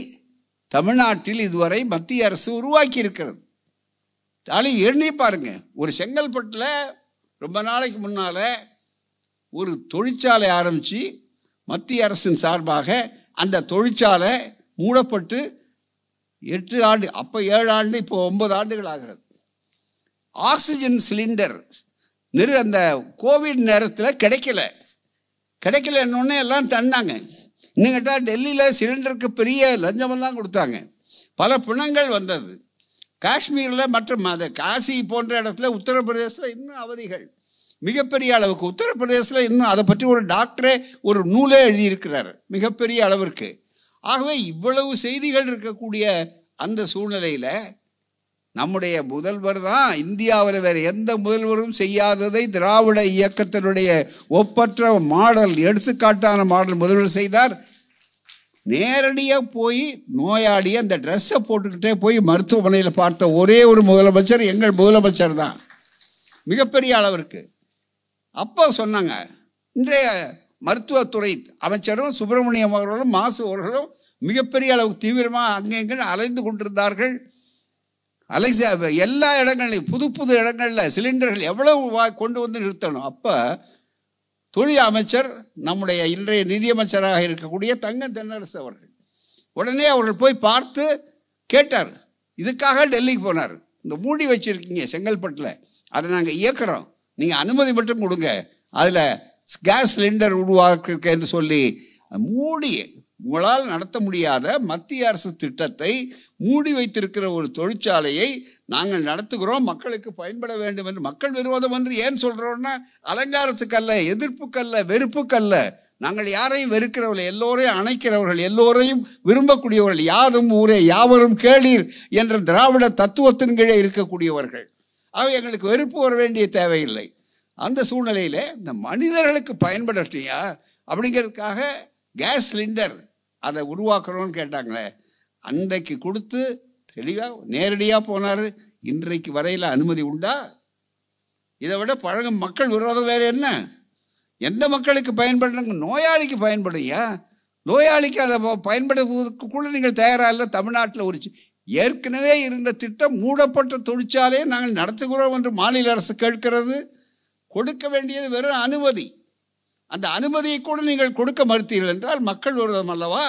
தமிழ்நாட்டில் இதுவரை மத்திய அரசு உருவாக்கி இருக்கிறது. எண்ணி பாருங்க. ஒரு செங்கல்பட்டில் ரொம்ப நாளைக்கு முன்னால ஒரு தொழிற்சாலை ஆரம்பித்து மத்திய அரசின் சார்பாக அந்த தொழிற்சாலை மூடப்பட்டு 8 ஆண்டு, அப்போ 7 ஆண்டு, இப்போ 9 ஆண்டுகள் ஆகிறது. ஆக்சிஜன் சிலிண்டர் அந்த கோவிட் நேரத்தில் கிடைக்கலன்னொன்னே எல்லாம் தண்ணாங்க. இன்னும் கேட்டால் டெல்லியில் சிலிண்டருக்கு பெரிய லஞ்சமெல்லாம் கொடுத்தாங்க. பல பிணங்கள் வந்தது. காஷ்மீரில் மற்றும் காசி போன்ற இடத்துல, உத்தரப்பிரதேசத்தில் இன்னும் அவதிகள் மிகப்பெரிய அளவுக்கு. உத்தரப்பிரதேசத்தில் இன்னும் அதை பற்றி ஒரு டாக்டரே ஒரு நூலே எழுதியிருக்கிறார், மிகப்பெரிய அளவிற்கு. ஆகவே இவ்வளவு செய்திகள் இருக்கக்கூடிய அந்த சூழ்நிலையில் நம்முடைய முதல்வர் தான் இந்தியாவில் வேறு எந்த முதல்வரும் செய்யாததை திராவிட இயக்கத்தினுடைய ஒப்பற்ற மாடல், எடுத்துக்காட்டான மாடல் முதல்வர் செய்தார். நேரடியாக போய் நோயாளியை அந்த ட்ரெஸ்ஸை போட்டுக்கிட்டே போய் மருத்துவமனையில் பார்த்த ஒரே ஒரு முதலமைச்சர் எங்கள் முதலமைச்சர் தான், மிகப்பெரிய அளவிற்கு. அப்போ சொன்னாங்க, இன்றைய மருத்துவத்துறை அமைச்சரும் சுப்பிரமணியம் அவர்களும் மாசு அவர்களும் மிகப்பெரிய அளவுக்கு தீவிரமாக அங்கெங்கே அலைந்து கொண்டிருந்தார்கள். எல்லா இடங்கள்லையும் புது இடங்களில் சிலிண்டர்கள் எவ்வளவு கொண்டு வந்து நிறுத்தணும். அப்போ தொழில் அமைச்சர், நம்முடைய இன்றைய நிதியமைச்சராக இருக்கக்கூடிய தங்கம் தென்னரசு அவர்கள் உடனே அவர்கள் போய் பார்த்து கேட்டார். இதுக்காக டெல்லிக்கு போனார். இந்த மூடி வச்சுருக்கீங்க செங்கல்பட்டில், அதை நாங்கள் இயக்குறோம், நீங்கள் அனுமதி மட்டும் கொடுங்க, அதில் கேஸ் சிலிண்டர் உருவாக்கு என்று சொல்லி மூடி, உங்களால் நடத்த முடியாத மத்திய அரசு திட்டத்தை மூடி வைத்திருக்கிற ஒரு தொழிற்சாலையை நாங்கள் நடத்துகிறோம், மக்களுக்கு பயன்பட வேண்டும் என்று. மக்கள் விரோதம் என்று ஏன் சொல்கிறோன்னா, அலங்காரத்துக்கல்ல, எதிர்ப்புக்கல்ல, வெறுப்புக்கல்ல. நாங்கள் யாரையும் வெறுக்கிறவர்கள், எல்லோரையும் அணைக்கிறவர்கள், எல்லோரையும் விரும்பக்கூடியவர்கள். யாதும் ஊரே யாவரும் கேளீர் என்ற திராவிட தத்துவத்தின் கீழே இருக்கக்கூடியவர்கள். ஆக எங்களுக்கு வெறுப்பு வர வேண்டிய தேவையில்லை. அந்த சூழ்நிலையில் இந்த மனிதர்களுக்கு பயன்படட்டியா அப்படிங்கிறதுக்காக கேஸ் சிலிண்டர் அதை உருவாக்குறோன்னு கேட்டாங்களே, அன்றைக்கு கொடுத்து தெளிவாக நேரடியாக போனார். இன்றைக்கு வரையில் அனுமதி உண்டா? இதை விட பழகும் மக்கள் விரோதம் வேறு என்ன? எந்த மக்களுக்கு பயன்படுறாங்க? நோயாளிக்கு பயன்படுயா. நோயாளிக்கு அதை பயன்படுவதற்கு கூட நீங்கள் தயாராக இல்லை. தமிழ்நாட்டில் ஒரு ஏற்கனவே இருந்த திட்டம், மூடப்பட்ட தொழிற்சாலையை நாங்கள் நடத்துகிறோம் என்று மாநில அரசு கேட்கிறது. கொடுக்க வேண்டியது வெறும் அனுமதி. அந்த அனுமதியை கூட நீங்கள் கொடுக்க மறுத்தீர்கள் என்றால் மக்கள் விரோதம் அல்லவா?